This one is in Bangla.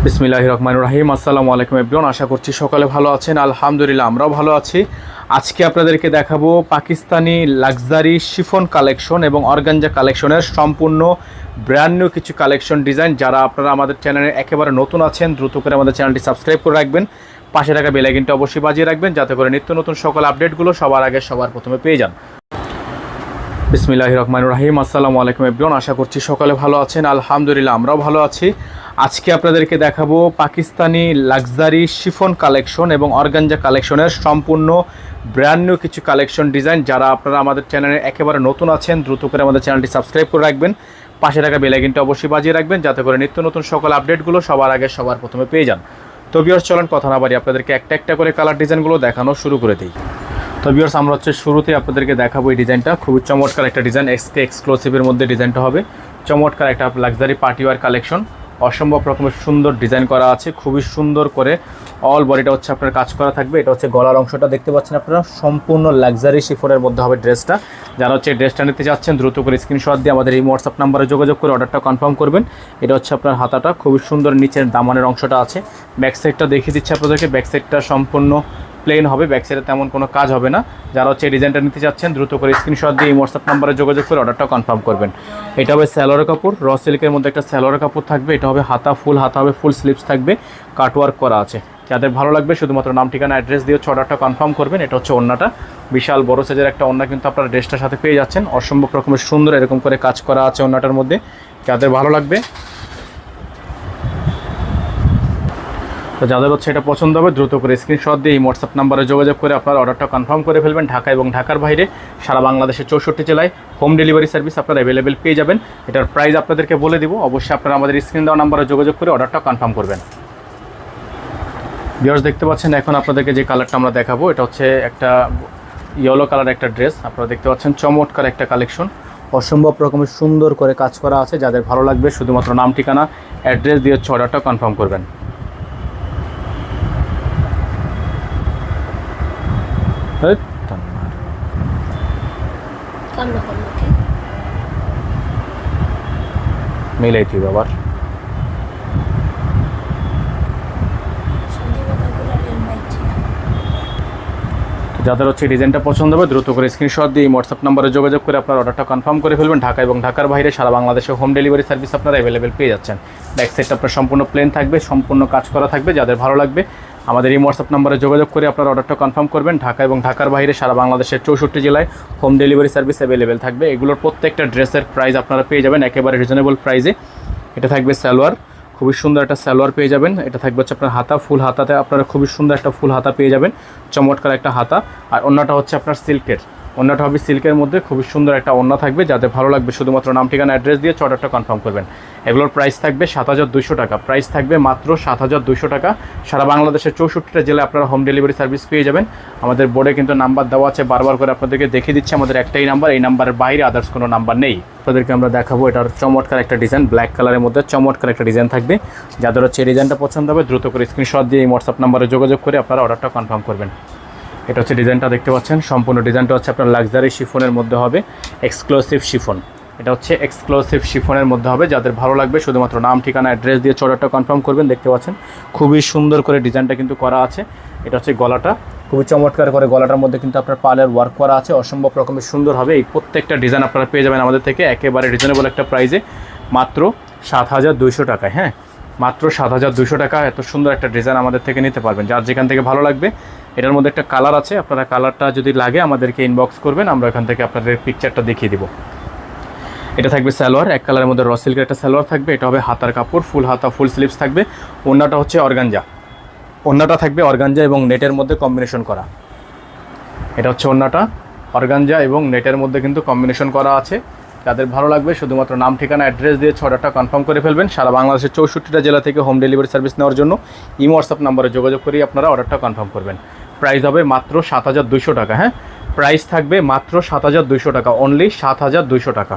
বিসমিল্লাহির রহমানির রহিম। আসসালামু আলাইকুম এভরিওয়ান। আশা করছি সকালে ভালো আছেন। আলহামদুলিল্লাহ আমরাও ভালো আছি। আজকে আপনাদেরকে দেখাবো পাকিস্তানি লাক্সারি শিফন কালেকশন এবং অর্গানজা কালেকশনের সম্পূর্ণ ব্র্যান্ড নিউ কিছু কালেকশন ডিজাইন। যারা আপনারা আমাদের চ্যানেলে একেবারে নতুন আছেন দ্রুত করে আমাদের চ্যানেলটি সাবস্ক্রাইব করে রাখবেন, পাশে থাকা বেল আইকনটা অবশ্যই বাজিয়ে রাখবেন যাতে করে নিত্য নতুন সকল আপডেটগুলো সবার আগে সবার প্রথমে পেয়ে যান। বিসমিল্লাহির রহমানির রহিম। আসসালামু আলাইকুম এভরিওয়ান। আশা করছি সকালে ভালো আছেন। আলহামদুলিল্লাহ আমরাও ভালো আছি। আজকে আপনাদেরকে দেখাবো পাকিস্তানি লাক্সারি শিফন কালেকশন এবং অর্গানজা কালেকশনের সম্পূর্ণ ব্র্যান্ড নিউ কিছু কালেকশন ডিজাইন। যারা আপনারা আমাদের চ্যানেলে একেবারে নতুন আছেন দ্রুত করে আমাদের চ্যানেলটি সাবস্ক্রাইব করে রাখবেন, পাশে থাকা বেল আইকনটা অবশ্যই বাজিয়ে রাখবেন যাতে করে নিত্য নতুন সকল আপডেটগুলো সবার আগে সবার প্রথমে পেয়ে যান। তো ভিউয়ার্স চলেন কথা না বাড়ি আপনাদেরকে একটা একটা করে কালার ডিজাইনগুলো দেখানো শুরু করে দিই। তো ভিউয়ার্স আমরা শুরুতে আপনাদেরকে দেখাবো এই ডিজাইনটা। খুবই চমৎকার একটা ডিজাইন, এক্সক্লুসিভের মধ্যে ডিজাইনটা হবে। চমৎকার একটা লাক্সারি পার্টিওয়ার কালেকশন, অসম্ভব রকমের সুন্দর ডিজাইন করা আছে, খুবই সুন্দর করে অল বডিটা হচ্ছে আপনার কাজ করা থাকবে। এটা হচ্ছে গলার অংশটা দেখতে পাচ্ছেন আপনারা, সম্পূর্ণ লাক্সারি শিফনের মধ্যে হবে ড্রেসটা। যারা হচ্ছে ড্রেসটা নিতে যাচ্ছেন দ্রুত করে স্ক্রিনশট দিয়ে আমাদের এই হোয়াটসঅ্যাপ নাম্বারে যোগাযোগ করে অর্ডারটা কনফার্ম করবেন। এটা হচ্ছে আপনার হাতাটা, খুবই সুন্দর নিচের দামানের অংশটা আছে। ব্যাক সাইডটা দেখিয়ে দিচ্ছে আপনাদেরকে, ব্যাক সাইডটা সম্পূর্ণ প্লেন হবে, ব্যাক সাইডে তেমন কোনো কাজ হবে না। যারা হচ্ছে এই ডিজাইনটা নিতে চাচ্ছেন দ্রুত করে স্ক্রিনশট দিয়ে এই হোয়াটসঅ্যাপ নাম্বারে যোগাযোগ করে অর্ডারটা কনফার্ম করবেন। এটা হবে স্যালোয়ার কাপড়, র সিল্কের মধ্যে একটা স্যালোয়ার কাপড় থাকবে। এটা হবে হাতা, ফুল হাতা হবে, ফুল স্লিভস থাকবে, কাটওয়ার্ক করা আছে। যাদের ভালো লাগবে শুধুমাত্র নাম ঠিকানা অ্যাড্রেস দিয়ে হচ্ছে অর্ডারটা কনফার্ম করবেন। এটা হচ্ছে ওড়নাটা, বিশাল বড় সাইজের একটা ওড়না কিন্তু আপনারা ড্রেসটার সাথে পেয়ে যাচ্ছেন। অসম্ভব রকমের সুন্দর এরকম করে কাজ করা আছে ওড়নাটার মধ্যে। যাদের ভালো লাগবে, তো যাদের হচ্ছে এটা পছন্দ হবে দ্রুত করে স্ক্রিনশট দিয়ে এই হোয়াটসঅ্যাপ নাম্বারে যোগাযোগ করে আপনারা অর্ডারটা কনফার্ম করে ফেলবেন। ঢাকা এবং ঢাকার বাইরে সারা বাংলাদেশের 64 জেলায় হোম ডেলিভারি সার্ভিস আপনারা অ্যাভেলেবেল পেয়ে যাবেন। এটার প্রাইস আপনাদেরকে বলে দিব, অবশ্যই আপনারা আমাদের স্ক্রিন দেওয়া নাম্বারে যোগাযোগ করে অর্ডারটা কনফার্ম করবেন। ভিউয়ার্স দেখতে পাচ্ছেন এখন আপনাদেরকে যে কালারটা আমরা দেখাবো, এটা হচ্ছে একটা ইয়েলো কালার একটা ড্রেস। আপনারা দেখতে পাচ্ছেন চমৎকার একটা কালেকশন, অসম্ভব রকমের সুন্দর করে কাজ করা আছে। যাদের ভালো লাগবে শুধুমাত্র নাম ঠিকানা অ্যাড্রেস দিয়ে হচ্ছে অর্ডারটা কনফার্ম করবেন। মিলাই তুই আবার যাদের হচ্ছে ডিজাইনটা পছন্দ হবে দ্রুত করে স্ক্রিনশট দিয়ে হোয়াটসঅ্যাপ নাম্বারে যোগাযোগ করে আপনার অর্ডারটা কনফার্ম করে ফেলবেন। ঢাকা এবং ঢাকার বাইরে সারা বাংলাদেশে হোম ডেলিভারি সার্ভিস আপনারা অ্যাভেলেবেল পেয়ে যাচ্ছেন। ব্যাক সাইডটা আপনার সম্পূর্ণ প্লেন থাকবে, সম্পূর্ণ কাজ করা থাকবে। যাদের ভালো লাগবে আমাদের এই হোয়াটসঅ্যাপ নাম্বারে যোগাযোগ করে আপনার অর্ডারটা কনফার্ম করবেন। ঢাকা এবং ঢাকার বাইরে সারা বাংলাদেশের 64 জেলায় হোম ডেলিভারি সার্ভিস অ্যাভেলেবেল থাকবে। এগুলোর প্রত্যেকটা ড্রেসের প্রাইস আপনারা পেয়ে যাবেন একেবারে রিজনেবল প্রাইসে। এটা থাকবে সালোয়ার, খুবই সুন্দর একটা সালোয়ার পেয়ে যাবেন। এটা থাকবে হচ্ছে আপনার হাতা, ফুল হাতাতে আপনারা খুবই সুন্দর একটা ফুল হাতা পেয়ে যাবেন, চমৎকার একটা হাতা। আর ওড়নাটা হচ্ছে আপনার সিল্কের, ওড়নাটা হবে সিল্কের মধ্যে, খুবই সুন্দর একটা ওড়না থাকবে। যাদের ভালো লাগবে শুধুমাত্র নাম ঠিকানা অ্যাড্রেস দিয়ে অর্ডারটা কনফার্ম করবেন। এগুলোর প্রাইস থাকবে 7200 টাকা, প্রাইস থাকবে মাত্র 7200 টাকা। সারা বাংলাদেশের 64টা জেলায় আপনারা হোম ডেলিভারি সার্ভিস পেয়ে যাবেন। আমাদের বোর্ডে কিন্তু নাম্বার দেওয়া আছে, বারবার করে আপনাদেরকে দেখিয়ে দিচ্ছি আমাদের একটাই নাম্বার, এই নাম্বারের বাইরে আদার্স কোনো নাম্বার নেই। আপনাদেরকে আমরা দেখাবো এটার চমৎকার একটা ডিজাইন, ব্ল্যাক কালারের মধ্যে চমৎকার একটা ডিজাইন থাকবে। যাদের হচ্ছে এই ডিজাইনটা পছন্দ হবে দ্রুত করে স্ক্রিনশট দিয়ে এই হোয়াটসঅ্যাপ নাম্বারে যোগাযোগ করে আপনারা অর্ডারটা কনফার্ম করবেন। এটা হচ্ছে ডিজাইনটা দেখতে পাচ্ছেন, সম্পূর্ণ ডিজাইনটা হচ্ছে আপনার লাক্সারি শিফনের মধ্যে হবে, এক্সক্লুসিভ শিফন। এটা হচ্ছে এক্সক্লুসিভ শিফনের মধ্যে হবে। যাদের ভালো লাগবে শুধুমাত্র নাম ঠিকানা অ্যাড্রেস দিয়ে অর্ডারটা কনফার্ম করবেন। দেখতে পাচ্ছেন খুবই সুন্দর করে ডিজাইনটা কিন্তু করা আছে। এটা হচ্ছে গলাটা, খুবই চমৎকার করে গলাটার মধ্যে কিন্তু আপনার পালের ওয়ার্ক করা আছে, অসম্ভব রকমের সুন্দর হবে। এই প্রত্যেকটা ডিজাইন আপনারা পেয়ে যাবেন আমাদের থেকে একেবারে রিজনেবল একটা প্রাইসে, মাত্র 7200 টাকায়। হ্যাঁ, মাত্র 7200 টাকা এত সুন্দর একটা ডিজাইন আমাদের থেকে নিতে পারবেন। যার যেখান থেকে ভালো লাগবে, এটার মধ্যে একটা কালার আছে, আপনারা কালারটা যদি লাগে আমাদেরকে ইনবক্স করবেন, আমরা এখান থেকে আপনাদের পিকচারটা দেখিয়ে দিব। এটা থাকবে সালোয়ার, এক কালারের মধ্যে র সিল্কের একটা সালোয়ার থাকবে। এটা হবে হাতার কাপড়, ফুল হাতা, ফুল স্লিভস থাকবে। ওড়নাটা হচ্ছে অর্গানজা, ওড়নাটা থাকবে অর্গানজা এবং নেটের মধ্যে কম্বিনেশন করা। এটা হচ্ছে ওড়নাটা, অর্গানজা এবং নেটের মধ্যে কিন্তু কম্বিনেশন করা আছে। যাদের ভালো লাগবে শুধুমাত্র নাম ঠিকানা অ্যাড্রেস দিয়ে অর্ডারটা কনফার্ম করে ফেলবেন। সারা বাংলাদেশের 64টা জেলা থেকে হোম ডেলিভারি সার্ভিস নেওয়ার জন্য এই হোয়াটসঅ্যাপ নাম্বারে যোগাযোগ করে আপনারা অর্ডারটা কনফার্ম করবেন। প্রাইস হবে মাত্র 7200 টাকা। হ্যাঁ, প্রাইস থাকবে মাত্র 7200 টাকা, অনলি 7200 টাকা।